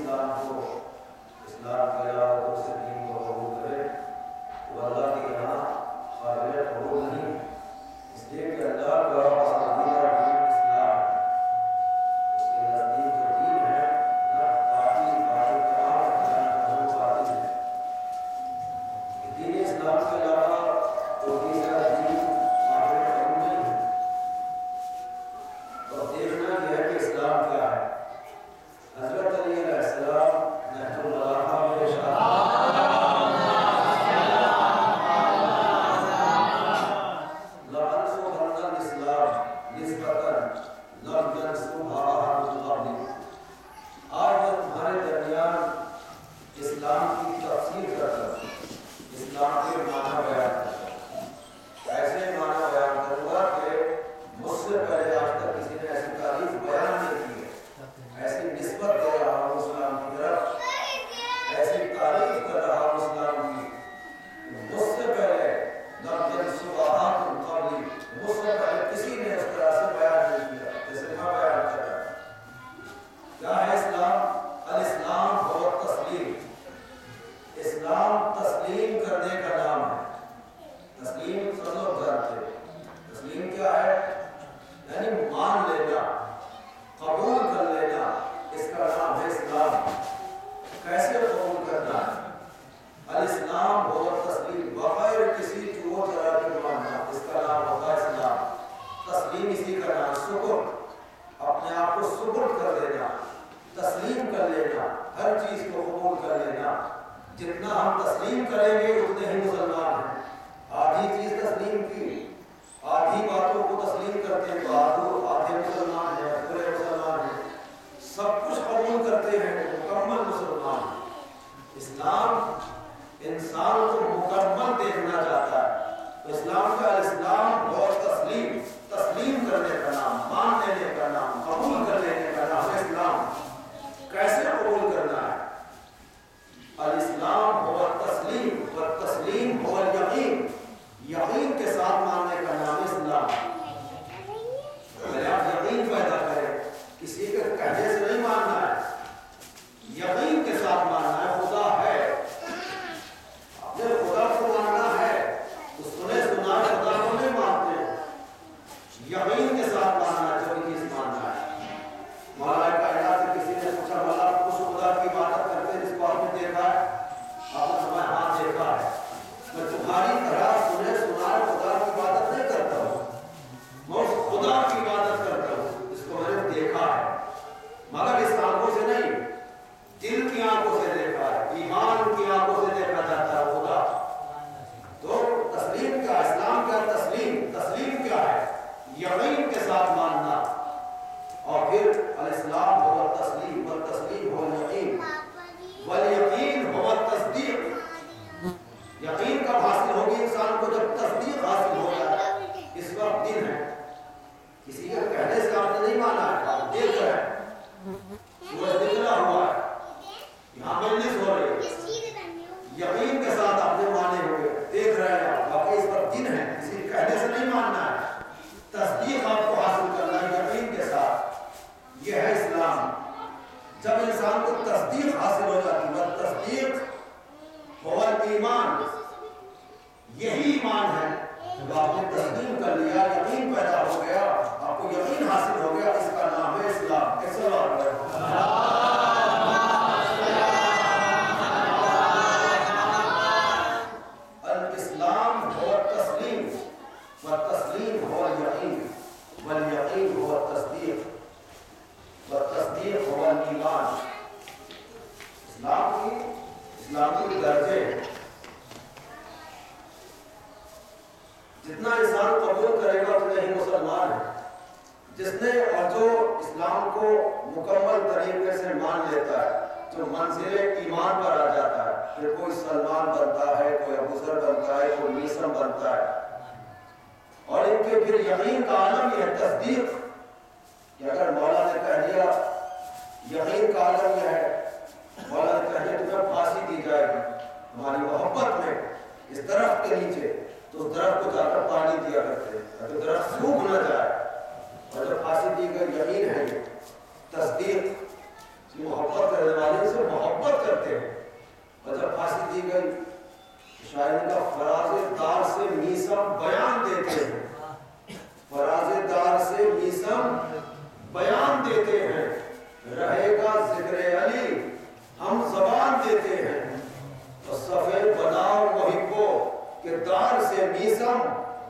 اسلام کو اسلام کے علاوہ دوسرے دین کو قبول کرے وہ اللہ کے یہاں قابل قبول نہیں، اس لیے کہ اللہ کا پسندیدہ دین اسلام ہے، اس کے نزدیک جو دین ہے نہ باطل باطل تمام جان باطل ہے، دین اسلام کے علاوہ کوئی تیسرا دین قابل قبول نہیں ہے۔ اور دیکھنا یہ ہے کہ اسلام کیا ہے۔ حضرت علی علیہ السلام نہج البلاغہ میں ارشاد لَأَنْصُرَنَّ الْإِسْلَامَ نِسْبَةً لَمْ يَنْصُرْهَا أَحَدٌ مِّن قَبْلِي۔ آج میں تمہارے درمیان اسلام کی تفسیر کرتا ہوں، اسلام کے معنی بیان کرتا ہوں، ایسے معنی بیان کروں گا کہ مجھ سے پہلے آج تک کسی نے ایسی تعریف بیان نہیں کی ہے، ایسی نسبت دے رہا ہوں اسلام کی طرف، ایسی تعریف کر رہا ہوں اسلام کی، مجھ سے پہلے لم ينصرها أحد من قبلي، مجھ سے پہلے کسی نے اس طرح سے بیان نہیں کیا جیسے میں بیان کر رہا ہوں۔ کیا ہے اسلام؟ الاسلام هو التسلیم، اسلام تسلیم کرنے کا نام ہے۔ تسلیم سب لوگ جانتے ہیں، تسلیم کیا ہے؟ یعنی مان لینا، قبول کر لینا، اس کا نام ہے اسلام۔ کیسے قبول کرنا ہے؟ الاسلام هو التسلیم، بغیر کسی چوہ چرا کے ماننا، اس کا نام ہوتا ہے اسلام۔ تسلیم اسی کا نام، سپرد، اپنے آپ کو سپرد کر دینا، تسلیم کر لینا، ہر چیز کو قبول کر لینا۔ جتنا ہم تسلیم کریں گے اتنے ہی مسلمان ہیں۔ آدھی چیز تسلیم کی، آدھی باتوں کو تسلیم کرتے ہیں تو آدھے مسلمان ہیں، پورے مسلمان ہیں۔ سب کچھ قبول کرتے ہیں تو مکمل مسلمان ہیں۔ اسلام انسان کو مکمل دیکھنا چاہتا ہے۔ اسلام کا اسلام اور تسلیم، تسلیم کرنے کا نام، مان لینے کا نام، قبول کر لینے کا نام ہے اسلام۔ کیسے قبول کرنا ہے؟ الاسلام هو التسلیم والتسلیم هو الیقین، یقین کے ساتھ ماننے کا نام اسلام۔ پہلے آپ یقین پیدا کریں، کسی کے کہنے سے نہیں ماننا ہے، یقین کے ساتھ ماننا ہے خدا ہے۔ اپنے خدا کو ماننا ہے تو سنے سنا خدا کو نہیں مانتے، یقین کے ساتھ ماننا ہے، جو چیز ماننا ہے۔ مولا کائنات سے کسی نے پوچھا مولا اس خدا کی عبادت کرتے جس کو آپ نے دیکھا ہے؟ آپ نے فرمایا ہاں دیکھا ہے، میں تمہاری طرح سنے سنا خدا کی عبادت نہیں کرتا ہوں، میں اس خدا کی عبادت کرتا ہوں جس کو میں نے دیکھا ہے، مگر اس آنکھوں سے نہیں، دل کی آنکھوں سے دیکھا ہے، ایمان کی آنکھوں سے دیکھا جاتا ہے خدا۔ تو تسلیم کیا؟ اسلام کیا؟ تسلیم۔ تسلیم کیا ہے؟ یقین کے ساتھ ماننا۔ اور پھر الاسلام هو التسلیم والتسلیم هو الیقین والیقین هو التصدیق۔ یقین کب حاصل ہوگی انسان کو؟ جب تصدیق حاصل ہو جائے۔ اس وقت دن ہے، کسی کے کہنے سے آپ نے نہیں مانا ہے، آپ دیکھ رہے ہیں، سورج نکلا ہوا ہے، یہاں مجلس ہو رہی ہے، یقین کے ساتھ آپ نے مانے ہوئے، دیکھ رہے ہیں آپ، واقعی اس وقت دن ہے، کسی کے کہنے سے نہیں ماننا ہے، تصدیق آپ کو حاصل کرنا ہے یقین کے ساتھ۔ یہ ہے اسلام۔ جب انسان کو تصدیق حاصل ہو جاتی ہے، تصدیق هو الایمان، یہی ایمان ہے۔ جب آپ نے تسلیم کر لیا، یقین پیدا ہو گیا، آپ کو یقین حاصل ہو گیا، اس کا نام ہے اسلام۔ کیسے بات ہے؟ الاسلام هو التسلیم والتسلیم هو الیقین والیقین هو التصدیق والتصدیق هو الایمان۔ اسلامی درجے جتنا انسان قبول کرے گا اتنے ہی مسلمان ہے۔ جس نے اور جو اسلام کو مکمل طریقے سے مان لیتا ہے، جو منزل ایمان پر آ جاتا ہے، پھر کوئی سلمان بنتا ہے، کوئی ابوذر بنتا ہے، کوئی میسم بنتا ہے، اور ان کے پھر یقین کا عالم یہ ہے تصدیق کہ اگر مولا نے کہہ دیا، یقین کا عالم یہ ہے، مولا نے کہہ دیا تمہیں پھانسی دی جائے گی ہماری محبت میں اس درخت کے نیچے، تو اس درخت کو جا کر پانی دیا کرتے تاکہ درخت سوکھ نہ جائے، اور جب پھانسی دی گئی، یقین ہے یہ تصدیق، محبت کرنے والے سے دی گئی، شاعر کا فراز دار سے میسم بیان دیتے ہیں، فراز دار سے میسم بیان دیتے ہیں، رہے گا ذکر علی ہم زبان دیتے ہیں، صفے بناؤ محبو کہ دار سے میسم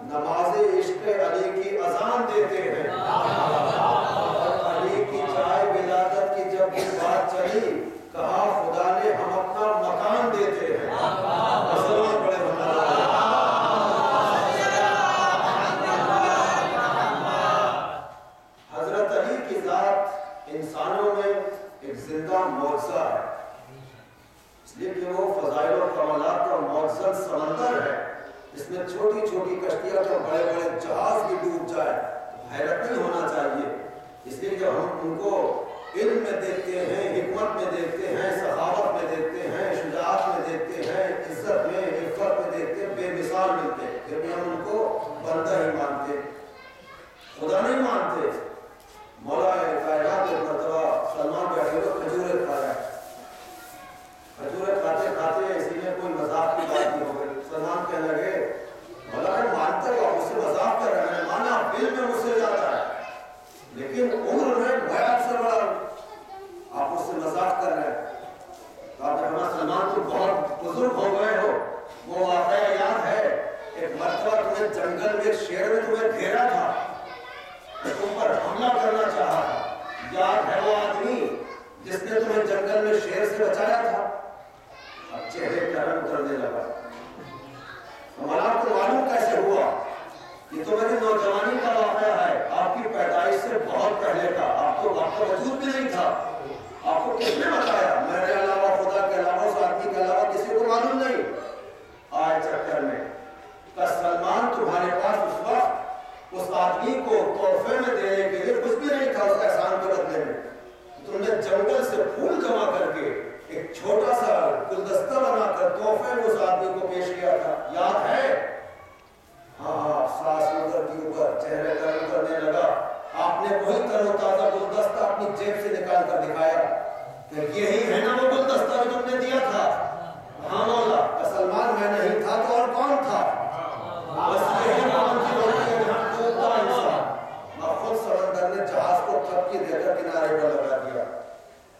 نماز عشق علی کی اذان دیتے ہیں، اور علی کی جائے ولادت کی جب بھی بات چلی کہا خدا نے ہم اپنا مکان دیتے ہیں۔ حضرت علی کی ذات انسانوں میں ایک زندہ معجزہ ہے، اس لیے کہ وہ فضائل و کمالات کا معجزہ سمندر ہے، اس میں چھوٹی چھوٹی کشتیاں تو بڑے بڑے جہاز بھی ڈوب جائے، حیرت نہیں ہونا چاہیے۔ اس لیے جب ہم ان کو علم میں دیکھتے ہیں، حکمت میں دیکھتے ہیں، سخاوت میں دیکھتے ہیں، شجاعت میں دیکھتے ہیں، عزت میں، عفت میں دیکھتے ہیں، بے مثال ملتے ہیں، پھر بھی ہم ان کو بندہ ہی مانتے، خدا نہیں مانتے۔ مولا کائنات ایک مرتبہ سلمان بیٹھے ہوئے کھجورے کھایا، کھجورے کھاتے کھاتے اسی میں کوئی مذاق کی بات نہیں ہو گئی، سلمان کہنے لگے مولا میں مانتا ہوں آپ مجھ سے مذاق کر رہے ہیں، میں مانا دل میں مجھ سے زیادہ ہے، لیکن عمر میں آپ سے بڑا ہوں، آپ مجھ سے مذاق کر رہے ہیں۔ تو آپ نے فرمایا سلمان تم بہت بزرگ ہو گئے ہو، وہ واقعہ یاد ہے ایک مرتبہ تمہیں جنگل میں ایک شیر نے تمہیں گھیرا تھا، تم پر حملہ کرنا چاہا تھا، یاد ہے وہ آدمی جس نے تمہیں جنگل میں شیر سے بچایا تھا؟ اب چہرے کا رنگ اترنے لگا، ہمارا آپ کو معلوم کیسے ہوا؟ یہ تو میری نوجوانی کا واقعہ ہے، آپ کی پیدائش سے بہت پہلے کا، آپ کا وجود بھی نہیں تھا، آپ کو کس نے بتایا؟ میرے علاوہ، خدا کے علاوہ، اس آدمی کے علاوہ کسی کو معلوم نہیں۔ آئے چکر میں کہ سلمان تمہارے پاس اس وقت اس آدمی کو تحفے میں دینے کے لیے کچھ بھی نہیں تھا، اس کا احسان کے بدلے میں تم نے جنگل سے پھول جمع کر کے ایک چھوٹا سا گلدستہ بنا کر تحفے میں اس آدمی کو پیش کیا تھا، یاد ہے؟ ہاں، سانس اوپر کی اوپر، چہرے کا رنگ کرنے لگا، آپ نے وہی تر و تازہ گلدستہ اپنی جیب سے نکال کر دکھایا کہ یہی ہے نا وہ گلدستہ جو تم نے دیا تھا؟ ہاں مولا، سلمان میں نہیں تھا تو اور کون تھا؟ بس یہی منزل ہوتی ہے جہاں ڈوبتا انسان۔ اور خود سمندر نے جہاز کو تھپکی دے کر کنارے پر لگا دیا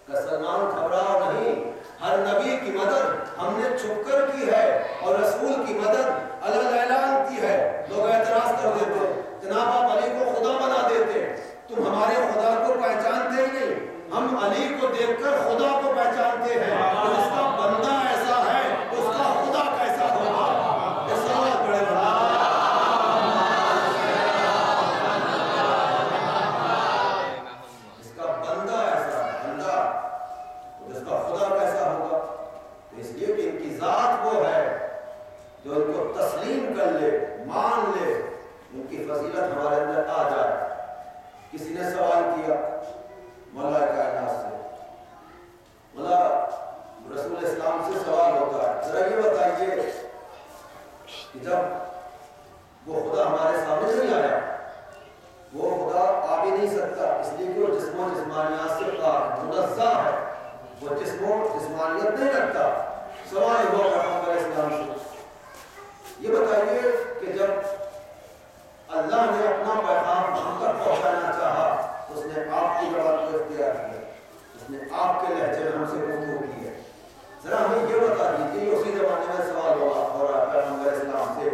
کہ سلمان گھبراؤ نہیں، ہر نبی کی مدد ہم نے چھپ کر کی ہے اور رسول کی مدد علل اعلان کی ہے۔ لوگ اعتراض کر دیتے جناب آپ علی کو خدا بنا دیتے، تم ہمارے خدا کو پہچانتے ہی نہیں، ہم علی کو دیکھ کر خدا کو پہچانتے ہیں، تو جس کا بندہ ایسا ہے اس کا خدا کیسا ہوگا؟ یہ سوال بڑے بڑا، جس کا بندہ ایسا ہے، بندہ تو جس کا خدا کیسا ہوگا؟ اس لیے کہ ان کی ذات وہ ہے جو ان کو تسلیم کر لے، مان لے، ان کی فضیلت ہمارے اندر آ جائے۔ کسی نے سوال کیا مولا کائنات سے، مولا رسول اسلام سے سوال ہوتا ہے ذرا یہ بتائیے کہ جب وہ خدا ہمارے سامنے نہیں آیا، وہ خدا آ بھی نہیں سکتا اس لیے کہ وہ جسم و جسمانیات سے پاک منزہ ہے، وہ جسم و جسمانیت نہیں رکھتا۔ سوال ہوا پیغمبر اسلام سے، یہ بتائیے کہ جب اللہ نے اپنا پیغام ہم تک پہنچانا چاہا تو اس نے آپ کی زبان کو اختیار کیا، اس نے آپ کے لہجے میں ہم سے گفتگو کی ہے، ذرا ہمیں یہ بتا دیجیے۔ اسی زمانے میں سوال ہو رہا پیغمبر اسلام سے،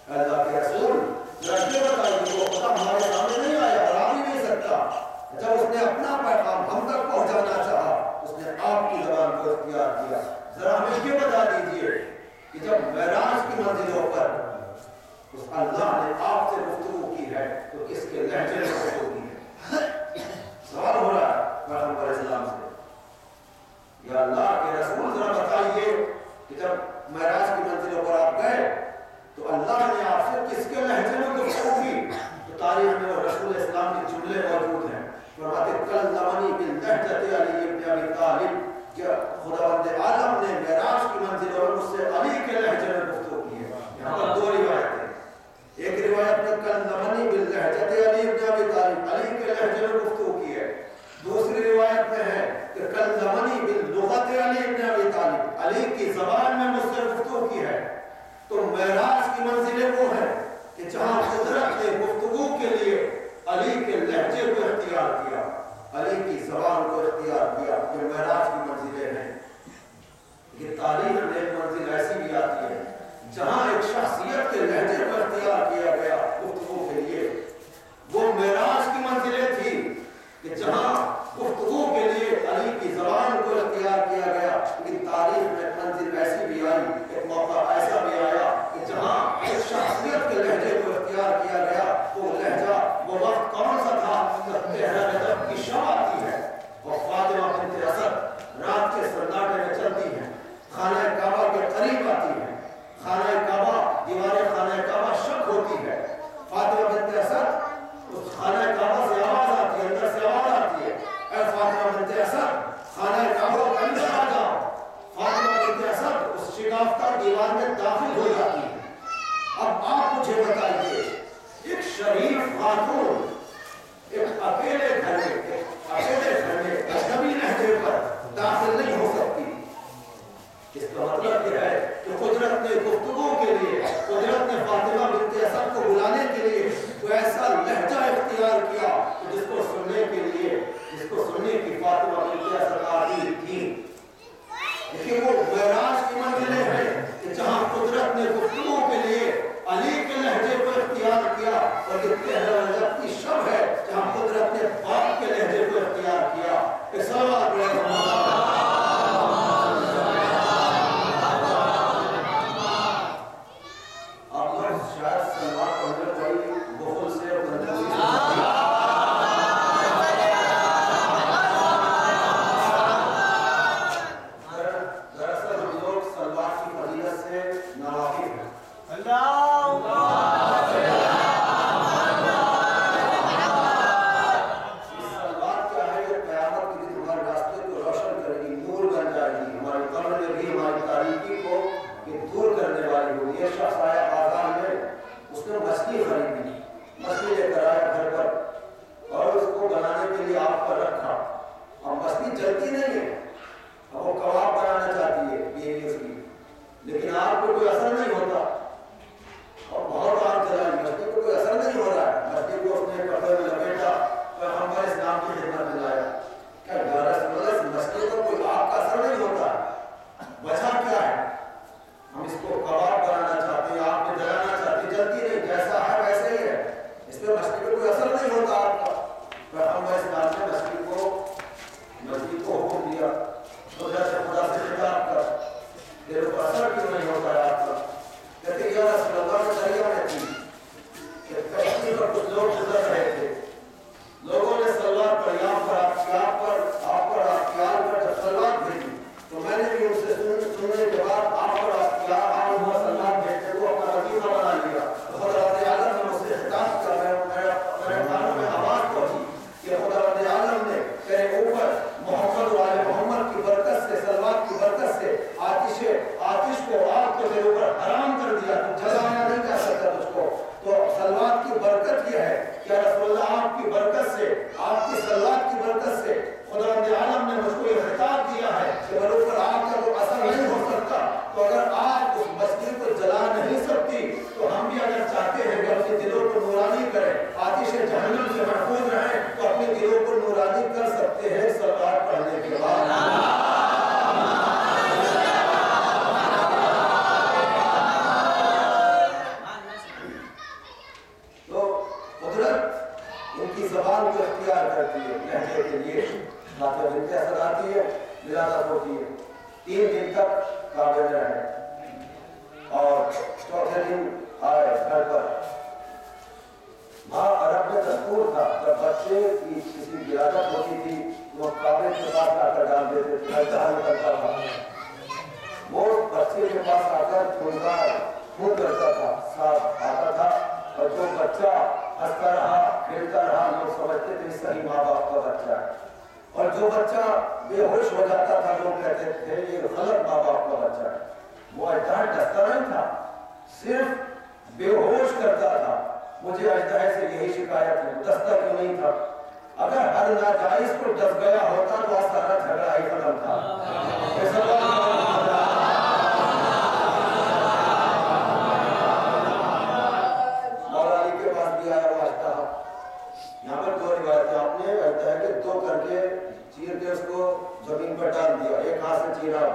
اللہ کے رسول ذرا یہ بتائیے وہ خدا ہمارے سامنے نہیں آیا اور آ بھی نہیں سکتا، جب اس نے اپنا پیغام ہم تک پہنچانا چاہا اس نے آپ کی زبان کو اختیار کیا، ذرا ہمیں یہ بتا دیجیے کہ جب معراج کی منزلوں پر اس اللہ نے آپ سے گفتگو کی ہے تو کس کے لہجے میں گفتگو کی ہے؟ سوال ہو رہا ہے پیغمبر اسلام سے، یا اللہ کے رسول ذرا بتائیے کہ جب معراج کی منزلوں پر آپ گئے تو اللہ نے آپ سے کس کے لہجے میں گفتگو کی؟ تو تاریخ میں وہ رسول اسلام کے جملے موجود ہیں، فرماتے کلمنی باللہجۃ علی ابن ابی طالب، کہ خداوند عالم نے معراج کی منزلوں میں مجھ سے علی کے لہجے میں گفتگو کی ہے۔ یہاں پر دو روایتیں، ایک روایت میں کلمنی باللہجۃ علی ابن ابی طالب، علی کے لہجے میں گفتگو کی ہے، دوسری روایت میں ہے کہ کلمنی باللغت علی ابن ابی طالب، علی کی زبان میں مجھ سے کی منزلیں وہ ہیں کہ جہاں قدرت نے گفتگو کے لیے علی کے لہجے کو اختیار کیا، علی کی زبان کو اختیار کیا، یہ معراج کی منزلیں ہیں۔ یہ تاریخ میں ایک منزل ایسی بھی آتی ہے جہاں ایک شخصیت کے لہجے کو اختیار کیا گیا گفتگو کے لیے، وہ معراج کی منزلیں تھی کہ جہاں گفتگو کے لیے علی کی زبان کو اختیار کیا گیا۔ لیکن تاریخ میں ایک منزل ایسی بھی آئی، ایک موقع ایسا بھی آیا کہ جہاں ایک شخصیت کے لہجے کو اختیار کیا گیا۔ وہ لہجہ وہ وقت کون سا تھا جب تہران جب کی شب آتی ہے اور فاطمہ بنت اسد رات کے سناٹے میں چلتی ہیں، خانہ کعبہ کے قریب آتی ہے، خانہ کعبہ دیوار خانہ کعبہ شک ہوتی ہے، فاطمہ بنت اسد اس خانہ کعبہ سے آواز آتی ہے، اندر سے آواز آتی ہے، اے فاطمہ بنت اسد خانہ کعبہ کے اندر آ جاؤ۔ فاطمہ بنت اسد اس شکافتہ دیوار میں داخل ہو جاتی ہے۔ اب آپ مجھے بتائیے، ایک شریف خاتون ایک اکیلے گھر میں اجنبی لہجے پر داخل نہیں ہو سکتی۔ اس کا مطلب یہ ہے کہ قدرت نے گفتگو کے لیے، قدرت نے فاطمہ بنت اسد کو بلانے کے لیے کوئی ایسا لہجہ اختیار کیا جس کو سننے کے لیے، جس کو سننے کی فاطمہ بنت اسد آتی تھی۔ لیکن وہ معراج کی منزلیں ہیں کہ جہاں قدرت نے گفتگو کے لیے علی کے لہجے کو اختیار کیا، اور یہ تہران رجب کی شب ہے جہاں قدرت نے باپ کے لہجے کو اختیار کیا۔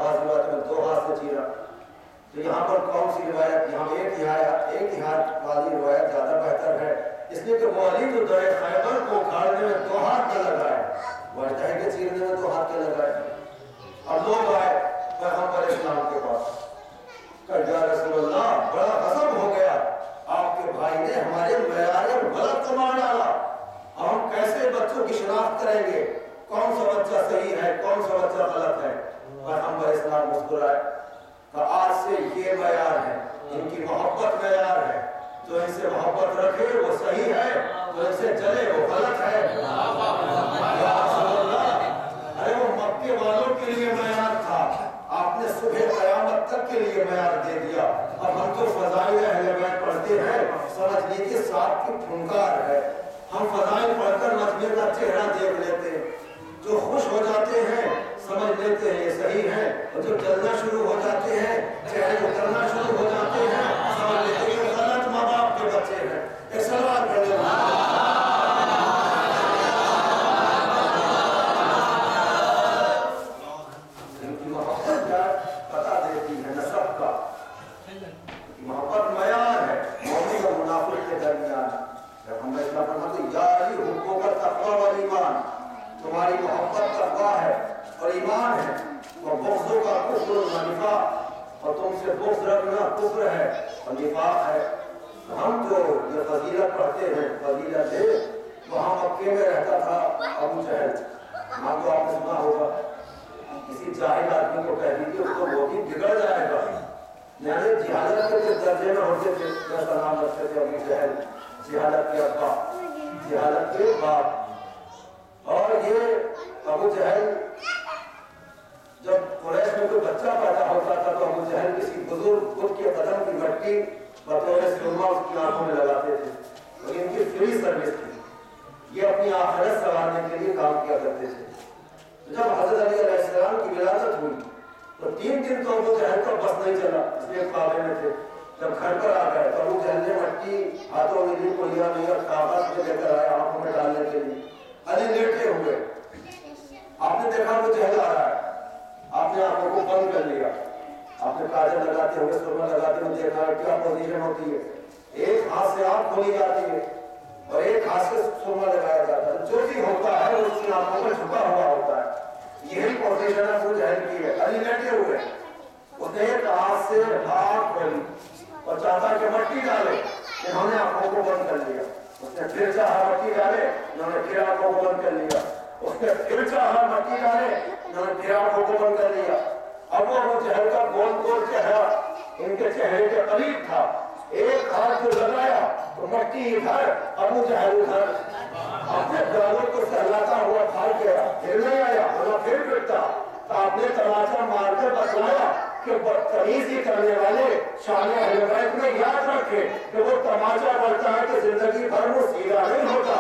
بعض روایت میں 2 ہاتھ سے چیرا. تو یہاں پر کون سی روایت؟ یہاں ایک ہی ہاتھ والی روایت زیادہ بہتر ہے، اس لیے کہ وہ علی تو درے خیبر کو اکھاڑنے میں 2 ہاتھ کے لگائے، وجہ ہے کہ چیرنے میں 2 ہاتھ کے لگائے. اب لوگ آئے پیغمبر اسلام کے پاس کہ یا رسول اللہ بڑا غضب ہو گیا، آپ کے بھائی نے ہمارے معیار غلط کما ڈالا، ہم کیسے بچوں کی شناخت کریں گے؟ کون سا بچہ صحیح ہے، کون سا بچہ غلط ہے؟ پیغمبر اسلام مسکرائے کہ آج سے یہ معیار ہے، ان کی محبت معیار ہے، جو ان سے محبت رکھے وہ صحیح ہے، جو ان سے چلے وہ غلط ہے. یا رسول اللہ، ارے وہ مکے والوں کے لیے معیار تھا، آپ نے صبح قیامت تک کے لیے معیار دے دیا. اب ہم تو فضائل اہل بیت پڑھتے ہیں، سمجھ لیجیے ساتھ کی پھنکار ہے. ہم فضائل پڑھ کر نجمی کا چہرہ دیکھ لیتے ہیں، جو خوش ہو جاتے ہیں سمجھ لیتے ہیں یہ صحیح ہے، اور جو جلنا شروع ہو جاتے ہیں، چہرے اترنا شروع ہو جاتے ہیں، سمجھ لیتے ہیں کہ غلط ماں باپ کے بچے ہیں. ایک سلوات پڑھ لیں. ان کی محبت کیا پتا دیتی ہے نسب کا. محبت معیار ہے مومن اور منافق کے درمیان. جب ہم اسلام فرماتے ہیں یا علی حقوق التقوی والایمان، تمہاری محبت تقوی ہے اور ایمان ہے، اور بغضوں کا کفر و نفاق، اور تم سے بغض رکھنا کفر ہے اور نفاق ہے. ہم جو یہ فضیلت پڑھتے ہیں، فضیلت ہے، وہاں مکے میں رہتا تھا ابو جہل. ہاں تو آپ نے سنا ہوگا کسی جاہل آدمی کو کہہ دیجیے اس کو وہ بھی بگڑ جائے گا. یعنی جہالت کے جس درجے میں ہوتے تھے، جیسا نام رکھتے تھے ابو جہل، جہالت کے ابا، جہالت کے باپ. اور یہ ابو جہل جب قریش میں کوئی بچہ پیدا ہوتا تھا تو ابو جہل کسی بزرگ خود کے قدم کی مٹی بطور سرما اس کی آنکھوں میں لگاتے تھے، اور ان کی فری سروس تھی، یہ اپنی آخرت سنوارنے کے لیے کام کیا کرتے تھے. جب حضرت علی علیہ السلام کی ولادت ہوئی تو 3 دن تو ابو جہل کا بس نہیں چلا، اس لیے کعبے میں تھے. جب گھر پر آ گئے تو ابو جہل نے مٹی ہاتھوں میں لی کو لیا نہیں اور کاغذ میں لے کر آیا آنکھوں میں ڈالنے کے لیے. علی لیٹے ہوئے، آپ نے دیکھا وہ جہل آ رہا ہے، آپ نے آنکھوں کو بند کر لیا، آپ نے کاجل لگاتے ہوئے سرما لگاتے ہوئے دیکھا کیا پوزیشن ہوتی ہے. ایک ہاتھ سے آنکھ کھولی جاتی ہے اور ایک ہاتھ سے سرما لگایا جاتا ہے. جو بھی ہوتا ہے وہ اس کی آنکھوں میں چھپا ہوا ہوتا ہے. یہی پوزیشن ابو جہل کی ہے. علی لیٹے ہوئے، اس نے ایک ہاتھ سے آنکھ کھولی اور چاہتا کہ مٹی ڈالے، انہوں نے آنکھوں کو بند کر لیا. اس نے پھر چاہا مٹی ڈالے، انہوں نے پھر آنکھوں کو بند کر لیا. اس نے پھر چاہا مٹی ڈالے، انہوں نے پھر آنکھوں کو بند کر لیا. اب وہ ابو جہل کا گول گول چہرہ ان کے چہرے کے قریب تھا. ایک ہاتھ جو لگایا تو مٹی ادھر، ابو جہل ادھر. اپنے گالوں کو سہلاتا ہوا بھاگ گیا، پھر نہیں آیا ورنہ پھر پٹتا. آپ نے تماچا مار کر بتلایا کہ بدتمیزی کرنے والے شان اہل بیت میں یاد رکھے کہ وہ تماچا بڑھتا ہے کہ زندگی بھر وہ سیدھا نہیں ہوتا.